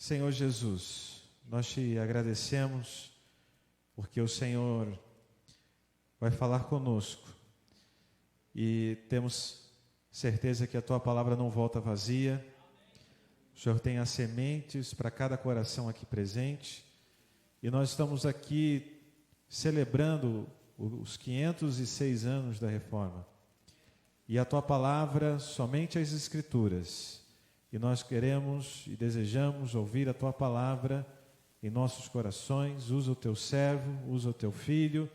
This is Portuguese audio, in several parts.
Senhor Jesus, nós te agradecemos porque o Senhor vai falar conosco e temos certeza que a Tua palavra não volta vazia. O Senhor tem as sementes para cada coração aqui presente e nós estamos aqui celebrando os 506 anos da Reforma e a Tua palavra, somente as Escrituras. E nós queremos e desejamos ouvir a Tua palavra em nossos corações. Usa o Teu servo, usa o Teu filho,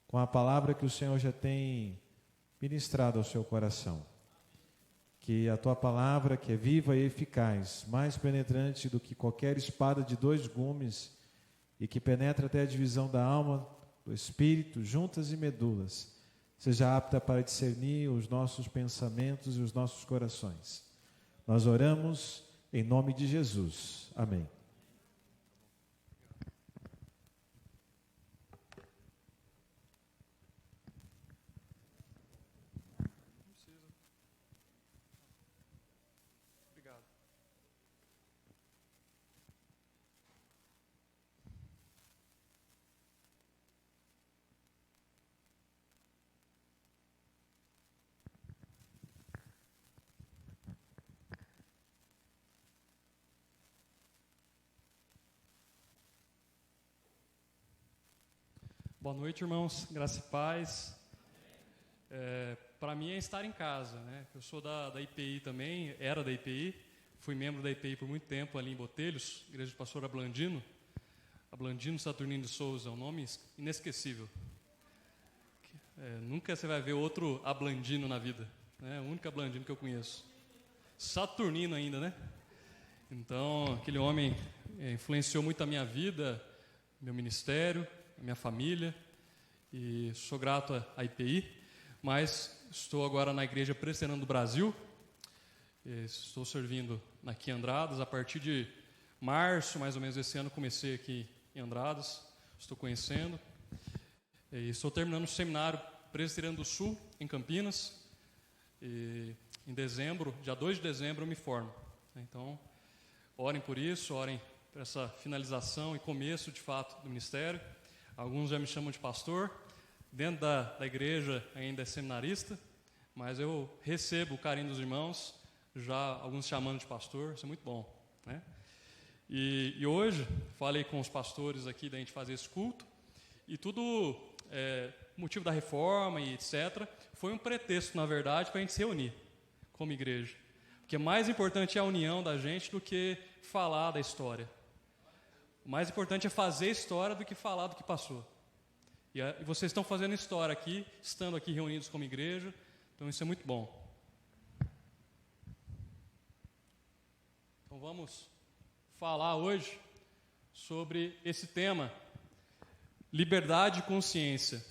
com a palavra que o Senhor já tem ministrado ao seu coração. Que a Tua palavra, que é viva e eficaz, mais penetrante do que qualquer espada de 2 gumes, e que penetra até a divisão da alma, do espírito, juntas e medulas, seja apta para discernir os nossos pensamentos e os nossos corações. Nós oramos em nome de Jesus. Amém. Obrigado. Boa noite, irmãos. Graça e paz. Para mim é estar em casa, né? Eu sou da IPI também, era da IPI, fui membro da IPI por muito tempo ali em Botelhos, igreja do pastor Ablandino. Ablandino Saturnino de Souza, um nome inesquecível. Nunca você vai ver outro Ablandino na vida, né? O único Ablandino que eu conheço. Saturnino ainda, né? Então, aquele homem influenciou muito a minha vida, meu ministério, a minha família, e sou grato à IPI, mas estou agora na Igreja Presbiteriana do Brasil, estou servindo aqui em Andradas. A partir de março, mais ou menos, desse ano, comecei aqui em Andradas, estou conhecendo, e estou terminando o seminário Presbiteriano do Sul, em Campinas, e em dezembro, dia 2 de dezembro, eu me formo. Então, orem por isso, orem por essa finalização e começo, de fato, do ministério. Alguns já me chamam de pastor, dentro da igreja ainda é seminarista, mas eu recebo o carinho dos irmãos, já alguns chamando de pastor, isso é muito bom, né? E hoje, falei com os pastores aqui da gente fazer esse culto, e tudo, motivo da reforma e etc., foi um pretexto, na verdade, para a gente se reunir como igreja. Porque mais importante é a união da gente do que falar da história. O mais importante é fazer história do que falar do que passou. E vocês estão fazendo história aqui, estando aqui reunidos como igreja, então isso é muito bom. Então vamos falar hoje sobre esse tema, liberdade e consciência.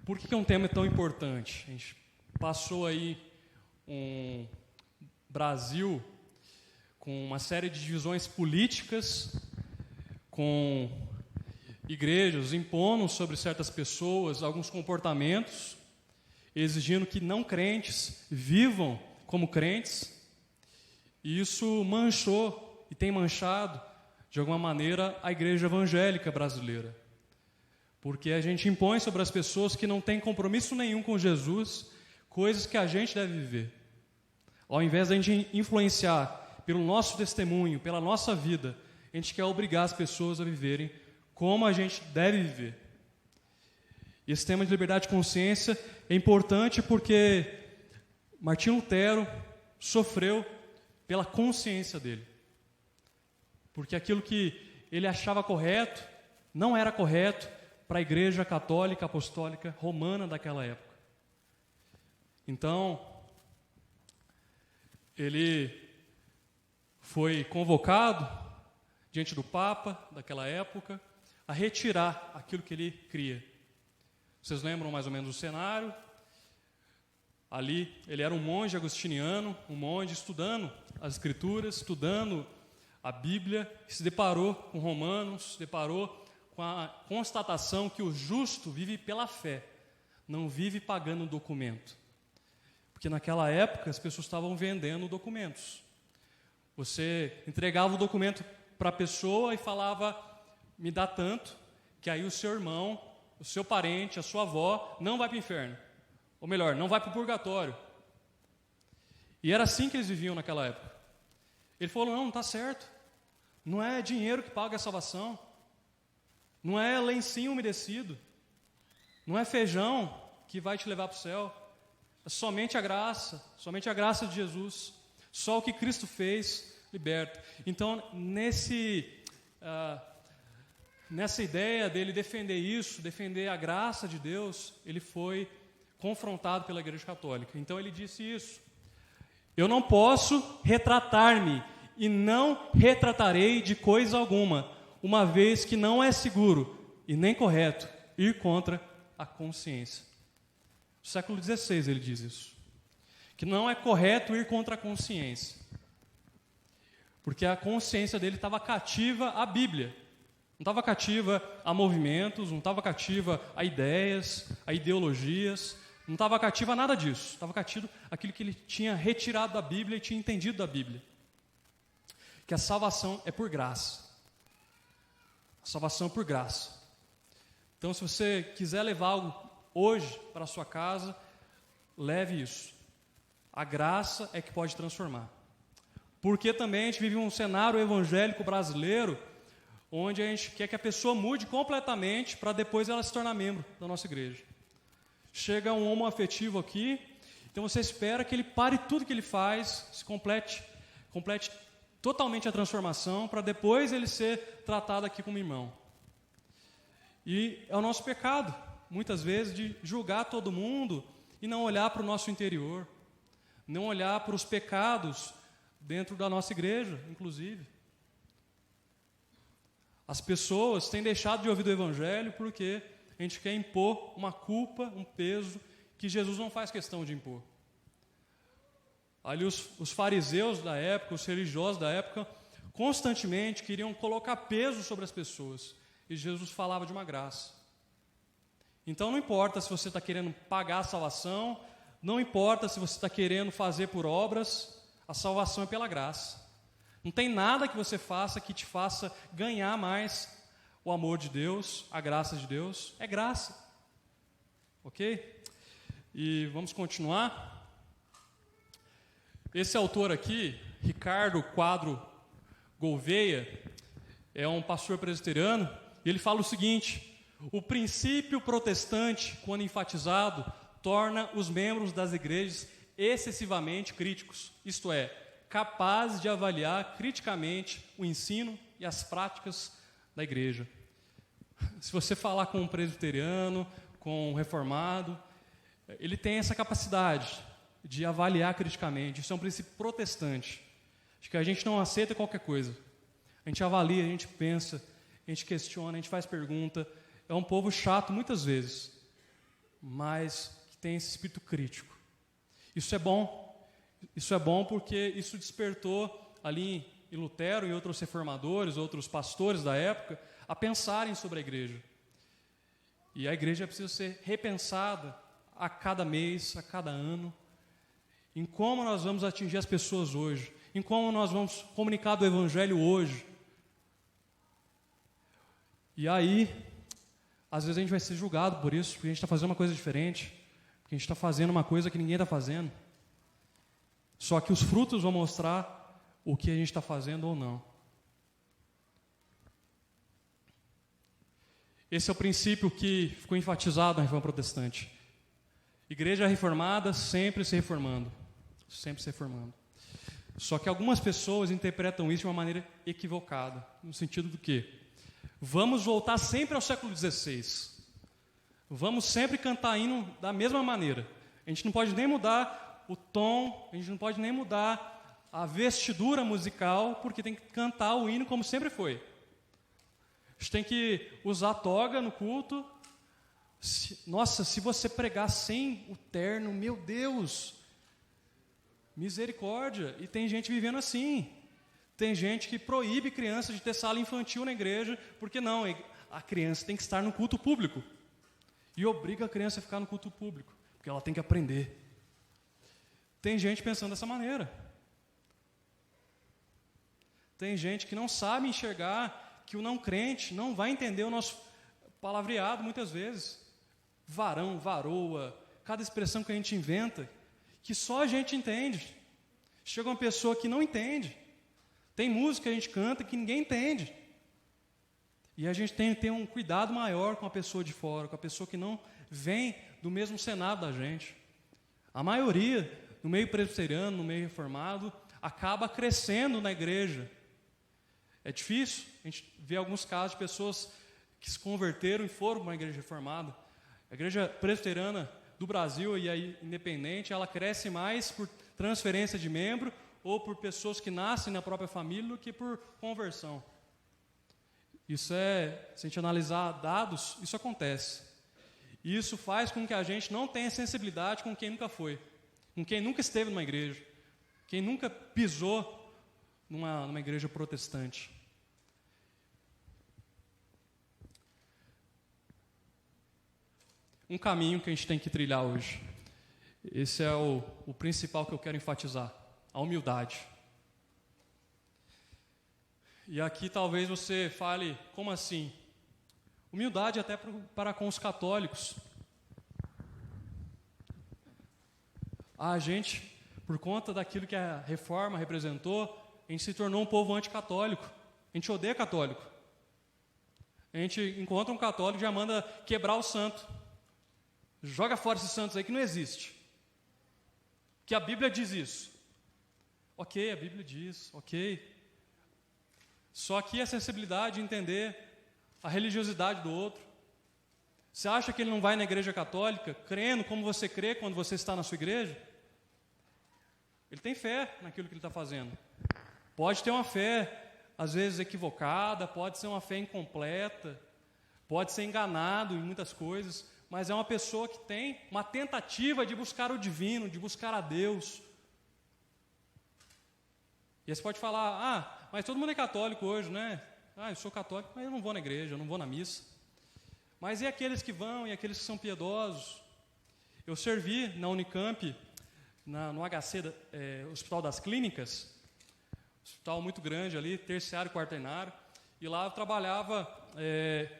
Por que é um tema tão importante? A gente passou aí um Brasil com uma série de divisões políticas, com igrejas impondo sobre certas pessoas alguns comportamentos, exigindo que não crentes vivam como crentes, e isso manchou e tem manchado, de alguma maneira, a igreja evangélica brasileira, porque a gente impõe sobre as pessoas que não têm compromisso nenhum com Jesus, coisas que a gente deve viver. Ao invés de a gente influenciar pelo nosso testemunho, pela nossa vida, a gente quer obrigar as pessoas a viverem como a gente deve viver. E esse tema de liberdade de consciência é importante porque Martinho Lutero sofreu pela consciência dele. Porque aquilo que ele achava correto não era correto para a igreja católica, apostólica, romana daquela época. Então, ele foi convocado diante do Papa daquela época a retirar aquilo que ele cria. Vocês lembram mais ou menos o cenário? Ali ele era um monge agostiniano, um monge estudando as Escrituras, estudando a Bíblia, se deparou com Romanos, se deparou com a constatação que o justo vive pela fé, não vive pagando documento. Porque naquela época as pessoas estavam vendendo documentos. Você entregava o documento para a pessoa e falava, me dá tanto, que aí o seu irmão, o seu parente, a sua avó, não vai para o inferno. Ou melhor, não vai para o purgatório. E era assim que eles viviam naquela época. Ele falou, não está certo. Não é dinheiro que paga a salvação. Não é lencinho umedecido. Não é feijão que vai te levar para o céu. É somente a graça de Jesus. Só o que Cristo fez liberta. Então, nessa ideia dele defender isso, defender a graça de Deus, ele foi confrontado pela Igreja Católica. Então, ele disse isso. Eu não posso retratar-me e não retratarei de coisa alguma, uma vez que não é seguro e nem correto ir contra a consciência. No século XVI ele diz isso. Que não é correto ir contra a consciência. Porque a consciência dele estava cativa à Bíblia. Não estava cativa a movimentos, não estava cativa a ideias, a ideologias, não estava cativa a nada disso. Estava cativo aquilo que ele tinha retirado da Bíblia e tinha entendido da Bíblia. Que a salvação é por graça. A salvação é por graça. Então, se você quiser levar algo hoje para a sua casa, leve isso. A graça é que pode transformar. Porque também a gente vive um cenário evangélico brasileiro onde a gente quer que a pessoa mude completamente para depois ela se tornar membro da nossa igreja. Chega um homoafetivo aqui, então você espera que ele pare tudo que ele faz, se complete totalmente a transformação, para depois ele ser tratado aqui como irmão. E é o nosso pecado, muitas vezes, de julgar todo mundo e não olhar para o nosso interior, não olhar para os pecados dentro da nossa igreja, inclusive. As pessoas têm deixado de ouvir do Evangelho porque a gente quer impor uma culpa, um peso, que Jesus não faz questão de impor. Ali os fariseus da época, os religiosos da época, constantemente queriam colocar peso sobre as pessoas. E Jesus falava de uma graça. Então não importa se você está querendo pagar a salvação, não importa se você está querendo fazer por obras, a salvação é pela graça. Não tem nada que você faça que te faça ganhar mais o amor de Deus, a graça de Deus. É graça. Ok? E vamos continuar. Esse autor aqui, Ricardo Quadro Gouveia, é um pastor presbiteriano, e ele fala o seguinte: o princípio protestante, quando enfatizado, torna os membros das igrejas excessivamente críticos, isto é, capazes de avaliar criticamente o ensino e as práticas da igreja. Se você falar com um presbiteriano, com um reformado, ele tem essa capacidade de avaliar criticamente. Isso é um princípio protestante. Acho que a gente não aceita qualquer coisa. A gente avalia, a gente pensa, a gente questiona, a gente faz pergunta. É um povo chato muitas vezes, mas que tem esse espírito crítico. Isso é bom. Isso é bom porque isso despertou ali em Lutero e outros reformadores, outros pastores da época, a pensarem sobre a igreja. E a igreja precisa ser repensada a cada mês, a cada ano, em como nós vamos atingir as pessoas hoje, em como nós vamos comunicar do Evangelho hoje. E aí, às vezes a gente vai ser julgado por isso, porque a gente está fazendo uma coisa diferente, porque a gente está fazendo uma coisa que ninguém está fazendo. Só que os frutos vão mostrar o que a gente está fazendo ou não. Esse é o princípio que ficou enfatizado na Reforma Protestante. Igreja reformada sempre se reformando. Sempre se reformando. Só que algumas pessoas interpretam isso de uma maneira equivocada. No sentido do quê? Vamos voltar sempre ao século XVI. Vamos sempre cantar hino da mesma maneira. A gente não pode nem mudar o tom, a gente não pode nem mudar a vestidura musical, porque tem que cantar o hino como sempre foi. A gente tem que usar toga no culto. Nossa, se você pregar sem o terno, meu Deus, misericórdia. E tem gente vivendo assim. Tem gente que proíbe criança de ter sala infantil na igreja, porque não, a criança tem que estar no culto público. E obriga a criança a ficar no culto público, porque ela tem que aprender. Tem gente pensando dessa maneira. Tem gente que não sabe enxergar que o não crente não vai entender o nosso palavreado muitas vezes. Varão, varoa, cada expressão que a gente inventa, que só a gente entende. Chega uma pessoa que não entende. Tem música que a gente canta que ninguém entende. E a gente tem que ter um cuidado maior com a pessoa de fora, com a pessoa que não vem do mesmo cenário da gente. A maioria, no meio presbiteriano, no meio reformado, acaba crescendo na igreja. É difícil, a gente vê alguns casos de pessoas que se converteram e foram para uma igreja reformada. A igreja presbiteriana do Brasil e a independente, ela cresce mais por transferência de membro ou por pessoas que nascem na própria família do que por conversão. Isso se a gente analisar dados, isso acontece. E isso faz com que a gente não tenha sensibilidade com quem nunca foi, com quem nunca esteve numa igreja, quem nunca pisou numa igreja protestante. Um caminho que a gente tem que trilhar hoje. Esse é o principal que eu quero enfatizar, a humildade. E aqui talvez você fale, como assim? Humildade até para com os católicos. A gente, por conta daquilo que a reforma representou, a gente se tornou um povo anticatólico. A gente odeia católico. A gente encontra um católico e já manda quebrar o santo. Joga fora esses santos aí que não existe. Que a Bíblia diz isso. Ok, a Bíblia diz, ok. Só que a sensibilidade de entender a religiosidade do outro. Você acha que ele não vai na igreja católica crendo como você crê quando você está na sua igreja? Ele tem fé naquilo que ele está fazendo. Pode ter uma fé, às vezes equivocada, pode ser uma fé incompleta, pode ser enganado em muitas coisas, mas é uma pessoa que tem uma tentativa de buscar o divino, de buscar a Deus. E aí você pode falar, mas todo mundo é católico hoje, né? Eu sou católico, mas eu não vou na igreja, eu não vou na missa. Mas e aqueles que vão, e aqueles que são piedosos? Eu servi na Unicamp, no HC, Hospital das Clínicas, hospital muito grande ali, terciário e quaternário, e lá eu trabalhava,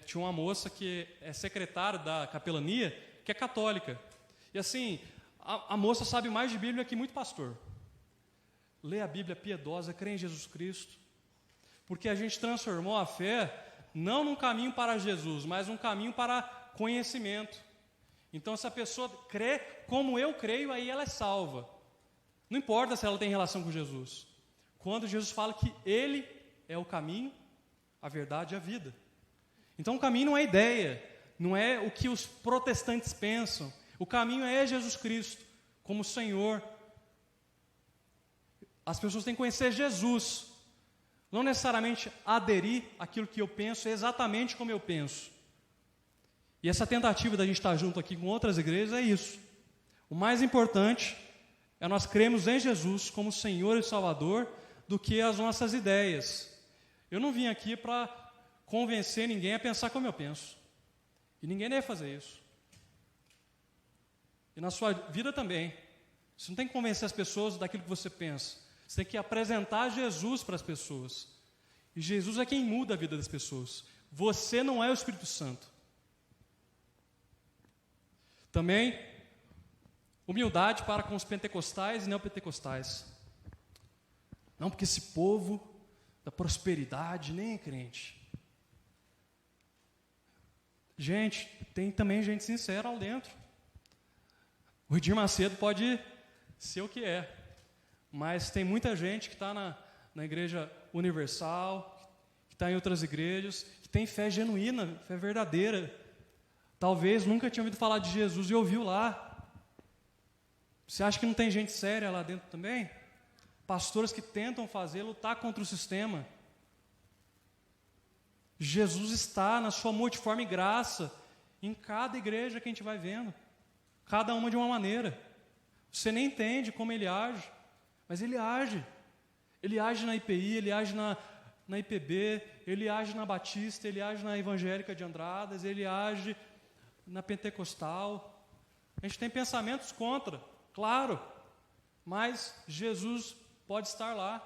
tinha uma moça que é secretária da capelania, que é católica. E assim, a moça sabe mais de Bíblia que muito pastor. Lê a Bíblia piedosa, crê em Jesus Cristo. Porque a gente transformou a fé não num caminho para Jesus, mas num caminho para conhecimento. Então, se a pessoa crê como eu creio, aí ela é salva. Não importa se ela tem relação com Jesus. Quando Jesus fala que Ele é o caminho, a verdade e a vida. Então, o caminho não é ideia, não é o que os protestantes pensam. O caminho é Jesus Cristo, como Senhor. As pessoas têm que conhecer Jesus. Não necessariamente aderir àquilo que eu penso exatamente como eu penso. E essa tentativa da gente estar junto aqui com outras igrejas é isso. O mais importante é nós cremos em Jesus como Senhor e Salvador do que as nossas ideias. Eu não vim aqui para convencer ninguém a pensar como eu penso. E ninguém deve fazer isso. E na sua vida também. Você não tem que convencer as pessoas daquilo que você pensa. Você tem que apresentar Jesus para as pessoas. E Jesus é quem muda a vida das pessoas. Você não é o Espírito Santo. Também, humildade para com os pentecostais e neopentecostais. Não, porque esse povo da prosperidade nem é crente. Gente, tem também gente sincera lá dentro. O Edir Macedo pode ser o que é. Mas tem muita gente que está na Igreja Universal, que está em outras igrejas, que tem fé genuína, fé verdadeira. Talvez nunca tinha ouvido falar de Jesus e ouviu lá. Você acha que não tem gente séria lá dentro também? Pastores que tentam lutar contra o sistema. Jesus está na sua multiforme graça em cada igreja que a gente vai vendo. Cada uma de uma maneira. Você nem entende como Ele age. Mas Ele age. Ele age na IPI, Ele age na IPB, Ele age na Batista, Ele age na Evangélica de Andradas, Ele age na Pentecostal. A gente tem pensamentos contra, claro, mas Jesus pode estar lá.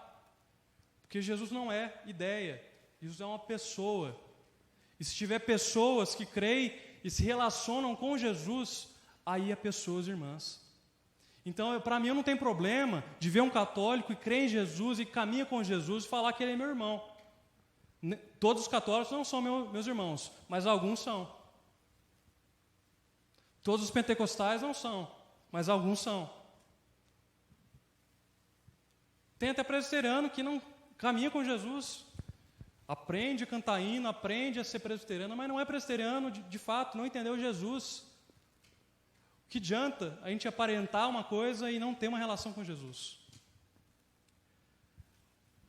Porque Jesus não é ideia, Jesus é uma pessoa. E se tiver pessoas que creem e se relacionam com Jesus, aí é pessoas irmãs. Então, para mim, eu não tenho problema de ver um católico e crer em Jesus e caminha com Jesus e falar que ele é meu irmão. Todos os católicos não são meus irmãos, mas alguns são. Todos os pentecostais não são, mas alguns são. Tem até presbiteriano que não caminha com Jesus. Aprende a cantar hino, aprende a ser presbiteriano, mas não é presbiteriano de fato, não entendeu Jesus. O que adianta a gente aparentar uma coisa e não ter uma relação com Jesus?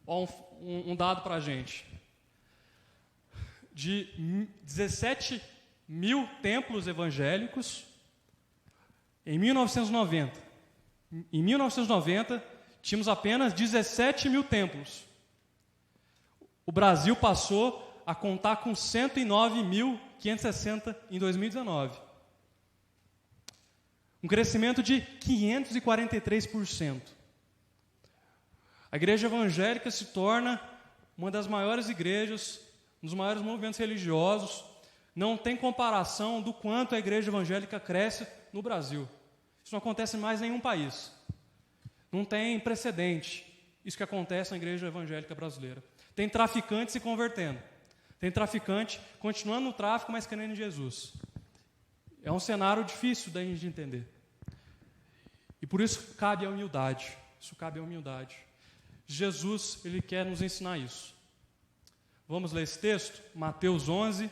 Ó, um dado para a gente. De 17 mil templos evangélicos, em 1990. Em 1990, tínhamos apenas 17 mil templos. O Brasil passou a contar com 109.560 em 2019. Um crescimento de 543%. A igreja evangélica se torna uma das maiores igrejas, um dos maiores movimentos religiosos. Não tem comparação do quanto a igreja evangélica cresce no Brasil. Isso não acontece mais em nenhum país. Não tem precedente isso que acontece na igreja evangélica brasileira. Tem traficante se convertendo. Tem traficante continuando no tráfico, mas crendo em Jesus. É um cenário difícil da gente entender. E por isso cabe a humildade. Isso cabe a humildade. Jesus, ele quer nos ensinar isso. Vamos ler esse texto? Mateus 11,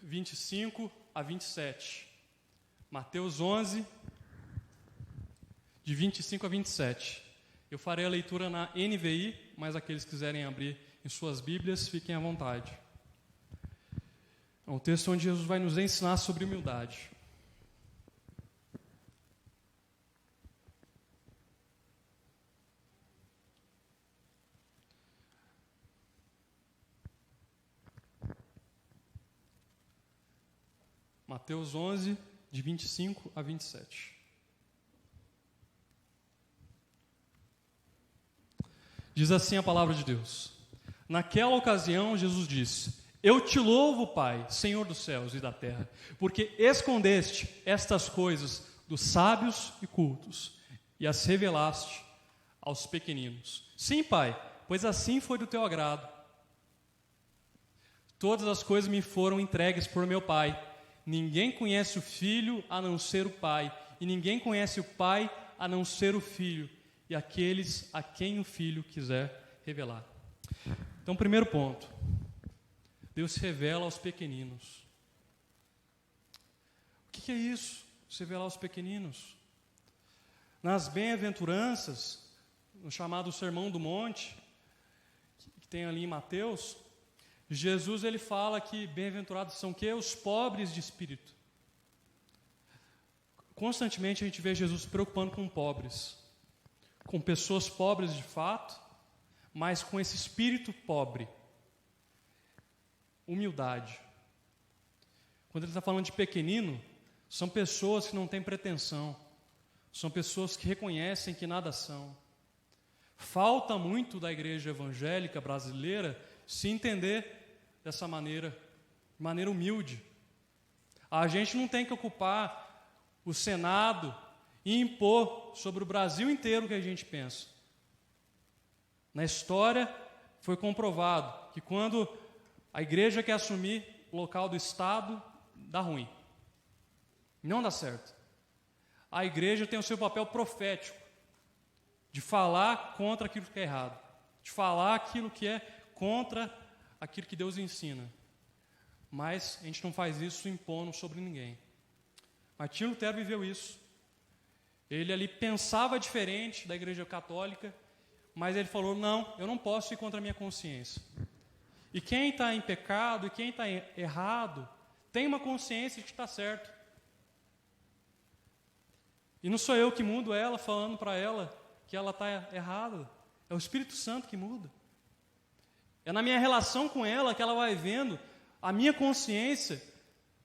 25 a 27. Mateus 11, de 25 a 27. Eu farei a leitura na NVI, mas aqueles que quiserem abrir em suas Bíblias, fiquem à vontade. É um texto onde Jesus vai nos ensinar sobre humildade. Mateus 11, de 25 a 27. Diz assim a palavra de Deus. Naquela ocasião, Jesus disse: Eu te louvo, Pai, Senhor dos céus e da terra, porque escondeste estas coisas dos sábios e cultos e as revelaste aos pequeninos. Sim, Pai, pois assim foi do teu agrado. Todas as coisas me foram entregues por meu Pai. Ninguém conhece o Filho a não ser o Pai, e ninguém conhece o Pai a não ser o Filho, e aqueles a quem o Filho quiser revelar. Então, primeiro ponto. Deus se revela aos pequeninos. O que é isso? Se revelar aos pequeninos? Nas bem-aventuranças, no chamado Sermão do Monte, que tem ali em Mateus, Jesus ele fala que bem-aventurados são o quê? Os pobres de espírito. Constantemente a gente vê Jesus se preocupando com pobres, com pessoas pobres de fato, mas com esse espírito pobre. Humildade. Quando ele está falando de pequenino, são pessoas que não têm pretensão, são pessoas que reconhecem que nada são. Falta muito da igreja evangélica brasileira se entender dessa maneira, de maneira humilde. A gente não tem que ocupar o Senado e impor sobre o Brasil inteiro o que a gente pensa. Na história foi comprovado que quando a igreja quer assumir o local do Estado, dá ruim. Não dá certo. A igreja tem o seu papel profético, de falar contra aquilo que é errado, de falar aquilo que é contra aquilo que Deus ensina. Mas a gente não faz isso impondo sobre ninguém. Martinho Lutero viveu isso. Ele ali pensava diferente da igreja católica, mas ele falou, não, eu não posso ir contra a minha consciência. E quem está em pecado e quem está errado, tem uma consciência de que está certo. E não sou eu que mudo ela, falando para ela que ela está errada. É o Espírito Santo que muda. É na minha relação com ela que ela vai vendo a minha consciência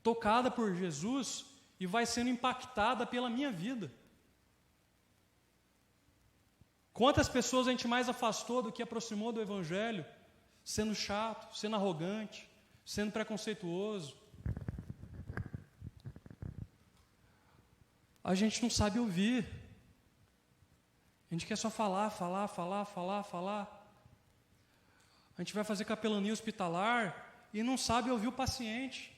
tocada por Jesus e vai sendo impactada pela minha vida. Quantas pessoas a gente mais afastou do que aproximou do Evangelho, sendo chato, sendo arrogante, sendo preconceituoso. A gente não sabe ouvir. A gente quer só falar. A gente vai fazer capelania hospitalar e não sabe ouvir o paciente.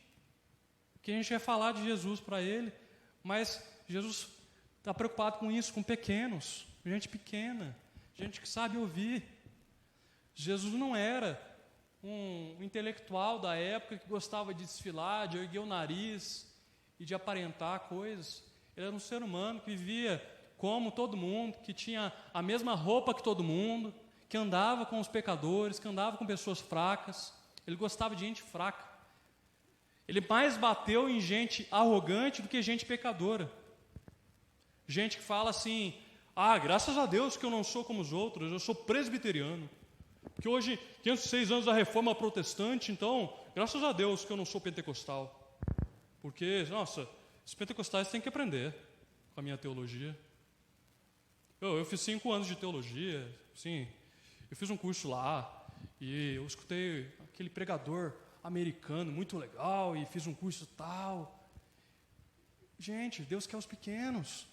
Que a gente quer falar de Jesus para ele, mas Jesus está preocupado com isso, com pequenos, gente pequena, gente que sabe ouvir. Jesus não era um intelectual da época que gostava de desfilar, de erguer o nariz e de aparentar coisas. Ele era um ser humano que vivia como todo mundo, que tinha a mesma roupa que todo mundo, que andava com os pecadores, que andava com pessoas fracas. Ele gostava de gente fraca. Ele mais bateu em gente arrogante do que gente pecadora. Gente que fala assim: graças a Deus que eu não sou como os outros, eu sou presbiteriano. Que hoje, 506 anos da reforma protestante, então, graças a Deus que eu não sou pentecostal. Porque, nossa, os pentecostais têm que aprender com a minha teologia. Eu fiz 5 anos de teologia, sim, eu fiz um curso lá, e eu escutei aquele pregador americano muito legal, e fiz um curso tal. Gente, Deus quer os pequenos.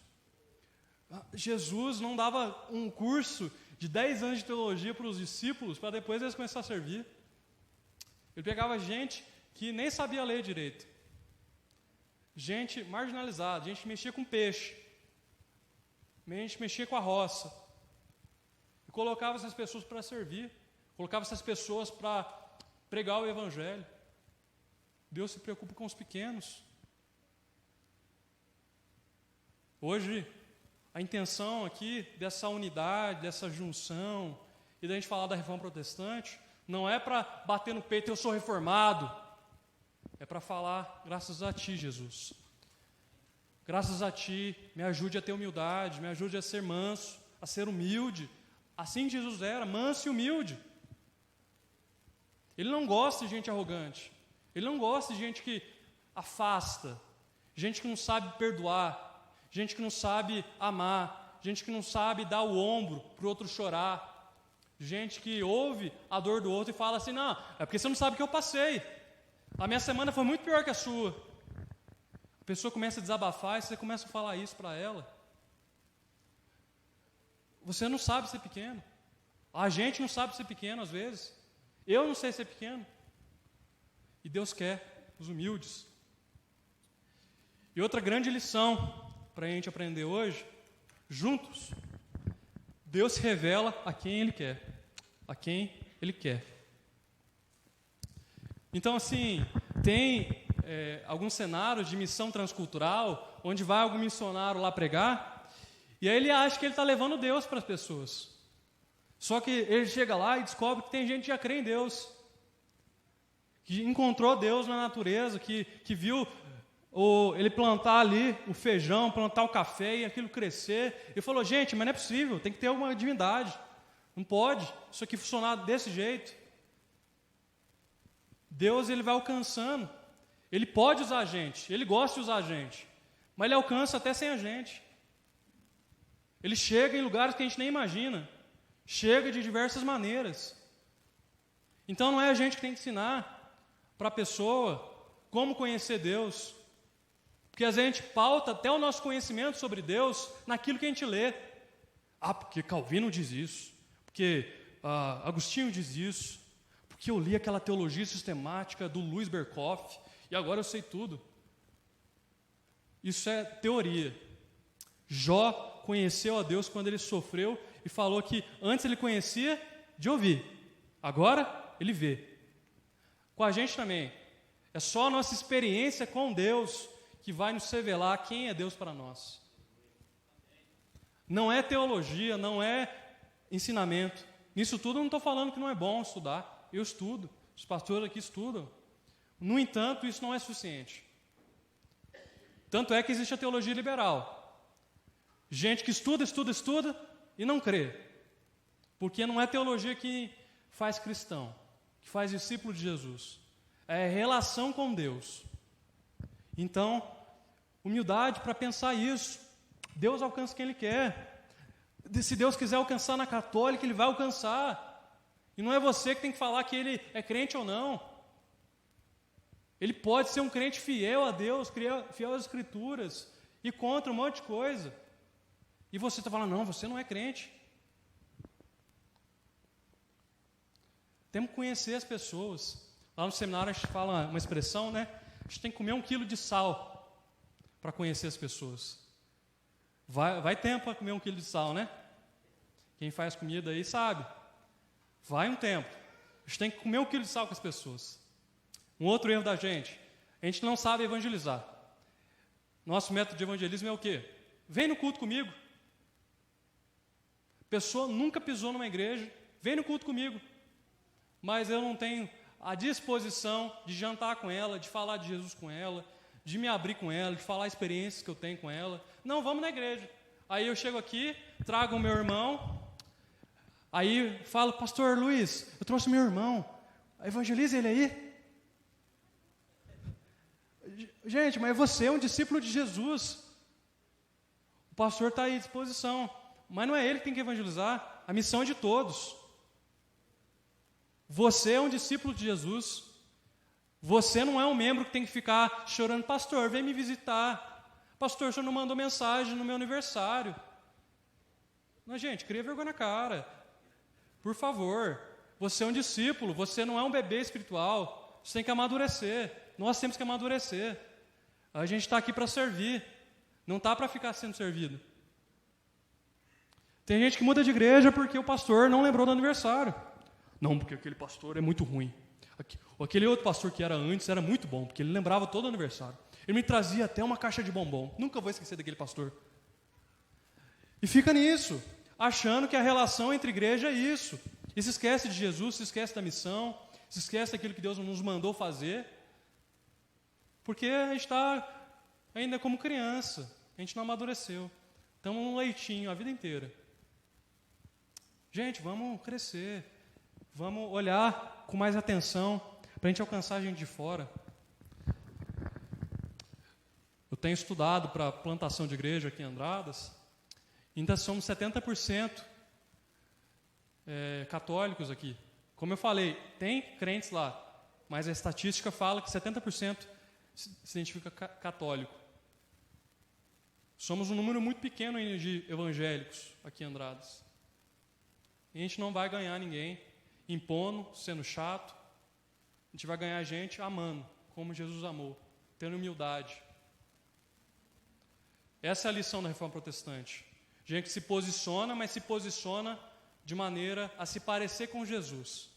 Jesus não dava um curso de 10 anos de teologia para os discípulos, para depois eles começarem a servir. Ele pegava gente que nem sabia ler direito, gente marginalizada, gente que mexia com peixe, gente que mexia com a roça, e colocava essas pessoas para servir, colocava essas pessoas para pregar o Evangelho. Deus se preocupa com os pequenos. Hoje, a intenção aqui dessa unidade, dessa junção, e da gente falar da reforma protestante, não é para bater no peito, eu sou reformado. É para falar, graças a Ti, Jesus. Graças a Ti, me ajude a ter humildade, me ajude a ser manso, a ser humilde. Assim Jesus era, manso e humilde. Ele não gosta de gente arrogante. Ele não gosta de gente que afasta, gente que não sabe perdoar, gente que não sabe amar, gente que não sabe dar o ombro para o outro chorar, gente que ouve a dor do outro e fala assim: não, é porque você não sabe o que eu passei, a minha semana foi muito pior que a sua. A pessoa começa a desabafar e você começa a falar isso para ela. Você não sabe ser pequeno, a gente não sabe ser pequeno às vezes, eu não sei ser pequeno, e Deus quer os humildes. E outra grande lição para a gente aprender hoje, juntos, Deus se revela a quem Ele quer, a quem Ele quer. Então, assim, tem alguns cenários de missão transcultural, onde vai algum missionário lá pregar, e aí ele acha que ele está levando Deus para as pessoas. Só que ele chega lá e descobre que tem gente que já crê em Deus, que encontrou Deus na natureza, que viu ele plantar ali o feijão, plantar o café e aquilo crescer, e falou: gente, mas não é possível, tem que ter alguma divindade, não pode isso aqui funcionar desse jeito. Deus, ele vai alcançando, ele pode usar a gente, ele gosta de usar a gente, mas ele alcança até sem a gente. Ele chega em lugares que a gente nem imagina, chega de diversas maneiras. Então não é a gente que tem que ensinar para a pessoa como conhecer Deus, porque a gente pauta até o nosso conhecimento sobre Deus naquilo que a gente lê. Porque Calvino diz isso, porque Agostinho diz isso, porque eu li aquela teologia sistemática do Louis Berkhoff e agora eu sei tudo. Isso é teoria. Jó conheceu a Deus quando ele sofreu e falou que antes ele conhecia de ouvir, agora ele vê. Com a gente também, é só a nossa experiência com Deus que vai nos revelar quem é Deus para nós. Não é teologia, não é ensinamento. Nisso tudo eu não estou falando que não é bom estudar. Eu estudo, os pastores aqui estudam. No entanto, isso não é suficiente. Tanto é que existe a teologia liberal. Gente que estuda e não crê. Porque não é teologia que faz cristão, que faz discípulo de Jesus. É relação com Deus. Então, humildade para pensar isso. Deus alcança quem Ele quer. se Deus quiser alcançar na católica, Ele vai alcançar. E não é você que tem que falar que ele é crente ou não. Ele pode ser um crente fiel a Deus, fiel às Escrituras, e contra um monte de coisa. E você está falando, não, você não é crente. Temos que conhecer as pessoas. Lá no seminário a gente fala uma expressão, né? A gente tem que comer 1 quilo de sal para conhecer as pessoas. Vai tempo para comer 1 quilo de sal, né? Quem faz comida aí sabe. Vai um tempo. A gente tem que comer 1 quilo de sal com as pessoas. Um outro erro da gente, a gente não sabe evangelizar. Nosso método de evangelismo é o quê? Vem no culto comigo. A pessoa nunca pisou numa igreja, vem no culto comigo. Mas eu não tenho a disposição de jantar com ela, de falar de Jesus com ela, de me abrir com ela, de falar experiências que eu tenho com ela. Não, vamos na igreja. Aí eu chego aqui, trago o meu irmão, aí falo, pastor Luiz, eu trouxe meu irmão, evangeliza ele aí. Gente, mas você é um discípulo de Jesus. O pastor está aí à disposição, mas não é ele que tem que evangelizar, a missão é de todos. Você é um discípulo de Jesus. Você não é um membro que tem que ficar chorando, pastor, vem me visitar. Pastor, o senhor não mandou mensagem no meu aniversário. Não, gente, cria vergonha na cara. Por favor, você é um discípulo, você não é um bebê espiritual. Você tem que amadurecer. Nós temos que amadurecer. A gente está aqui para servir, não está para ficar sendo servido. Tem gente que muda de igreja porque o pastor não lembrou do aniversário. Não, porque aquele pastor é muito ruim. Aquele outro pastor que era antes era muito bom, porque ele lembrava todo o aniversário. Ele me trazia até uma caixa de bombom. Nunca vou esquecer daquele pastor. E fica nisso, achando que a relação entre igreja é isso. E se esquece de Jesus, se esquece da missão, se esquece daquilo que Deus nos mandou fazer. Porque a gente está ainda como criança, a gente não amadureceu. Estamos no leitinho a vida inteira. Gente, vamos crescer, vamos olhar com mais atenção para a gente alcançar a gente de fora. Eu tenho estudado para plantação de igreja aqui em Andradas, ainda somos 70% católicos aqui. Como eu falei, tem crentes lá, mas a estatística fala que 70% se identifica católico. Somos um número muito pequeno ainda de evangélicos aqui em Andradas. E a gente não vai ganhar ninguém impondo, sendo chato. A gente vai ganhar gente amando, como Jesus amou, tendo humildade. Essa é a lição da Reforma Protestante. Gente que se posiciona, mas se posiciona de maneira a se parecer com Jesus.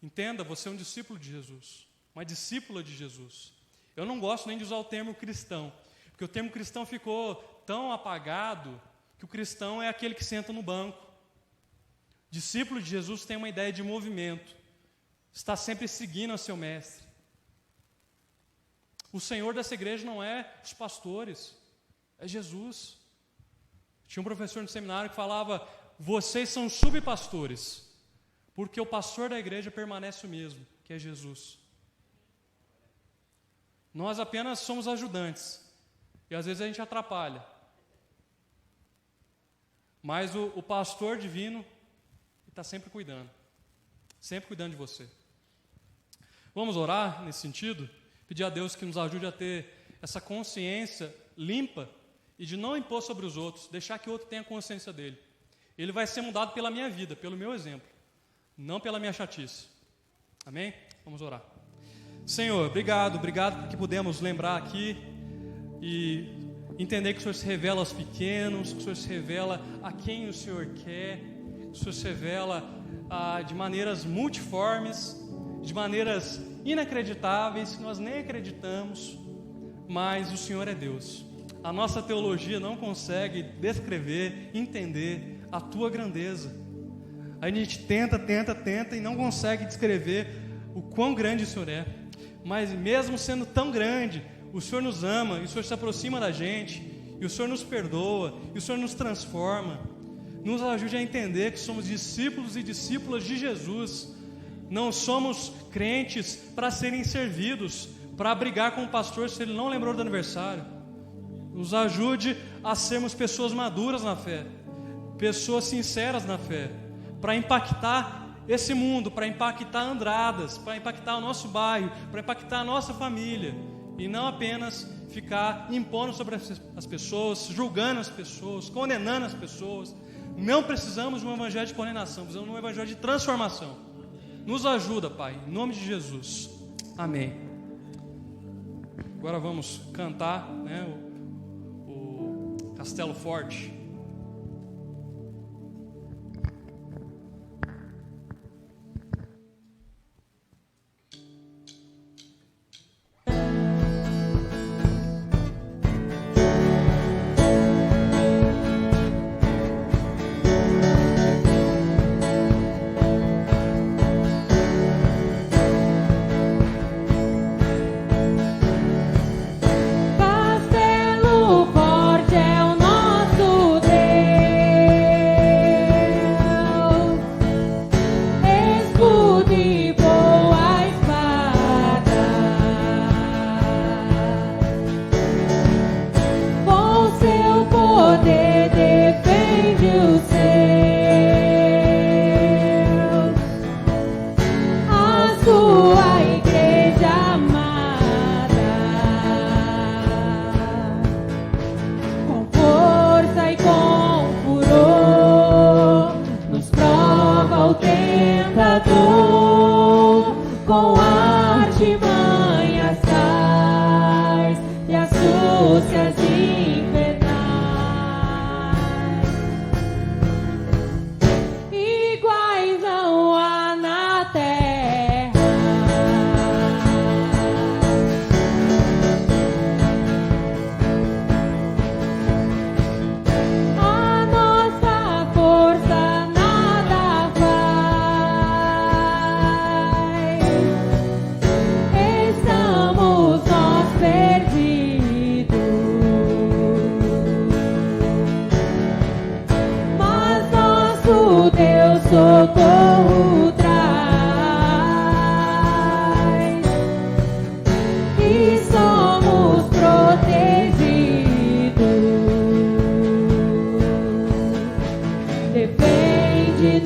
Entenda, você é um discípulo de Jesus, uma discípula de Jesus. Eu não gosto nem de usar o termo cristão, porque o termo cristão ficou tão apagado que o cristão é aquele que senta no banco. Discípulo de Jesus tem uma ideia de movimento, está sempre seguindo a seu mestre. O Senhor dessa igreja não é os pastores, é Jesus. Tinha um professor no seminário que falava, vocês são subpastores, porque o pastor da igreja permanece o mesmo, que é Jesus. Nós apenas somos ajudantes, e às vezes a gente atrapalha. Mas o pastor divino está sempre cuidando de você. Vamos orar nesse sentido? Pedir a Deus que nos ajude a ter essa consciência limpa e de não impor sobre os outros, deixar que o outro tenha consciência dele. Ele vai ser mudado pela minha vida, pelo meu exemplo, não pela minha chatice. Amém? Vamos orar. Senhor, obrigado porque pudemos lembrar aqui e entender que o Senhor se revela aos pequenos, que o Senhor se revela a quem o Senhor quer, que o Senhor se revela de maneiras multiformes, de maneiras inacreditáveis, que nós nem acreditamos, mas o Senhor é Deus. A nossa teologia não consegue descrever, entender a Tua grandeza. A gente tenta e não consegue descrever o quão grande o Senhor é. Mas mesmo sendo tão grande, o Senhor nos ama, e o Senhor se aproxima da gente, e o Senhor nos perdoa, e o Senhor nos transforma. Nos ajude a entender que somos discípulos e discípulas de Jesus. Não somos crentes para serem servidos, para brigar com o pastor se ele não lembrou do aniversário. Nos ajude a sermos pessoas maduras na fé, pessoas sinceras na fé, para impactar esse mundo, para impactar Andradas, para impactar o nosso bairro, para impactar a nossa família, e não apenas ficar impondo sobre as pessoas, julgando as pessoas, condenando as pessoas. Não precisamos de um evangelho de condenação, precisamos de um evangelho de transformação. Nos ajuda, Pai, em nome de Jesus. Amém. Agora vamos cantar, né, o Castelo Forte. Socorro traz e somos protegidos. Defende-nos,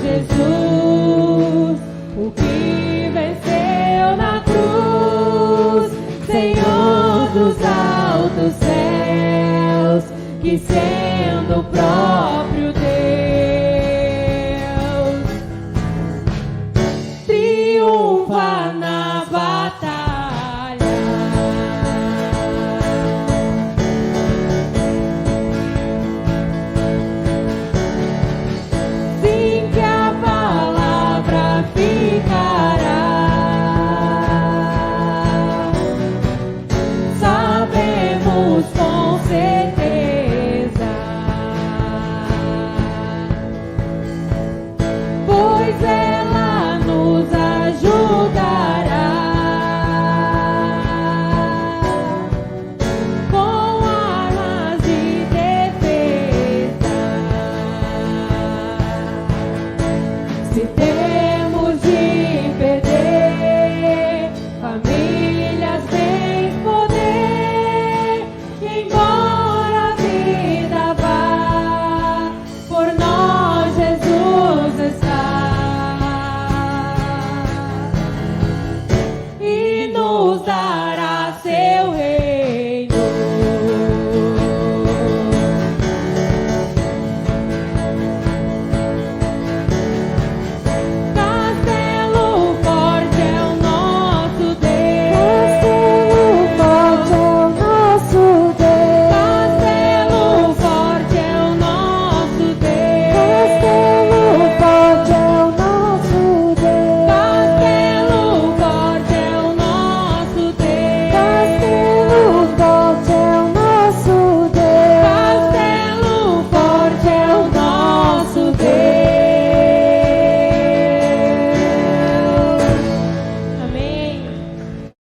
Jesus, o que venceu na cruz, Senhor dos altos céus, que sendo o próprio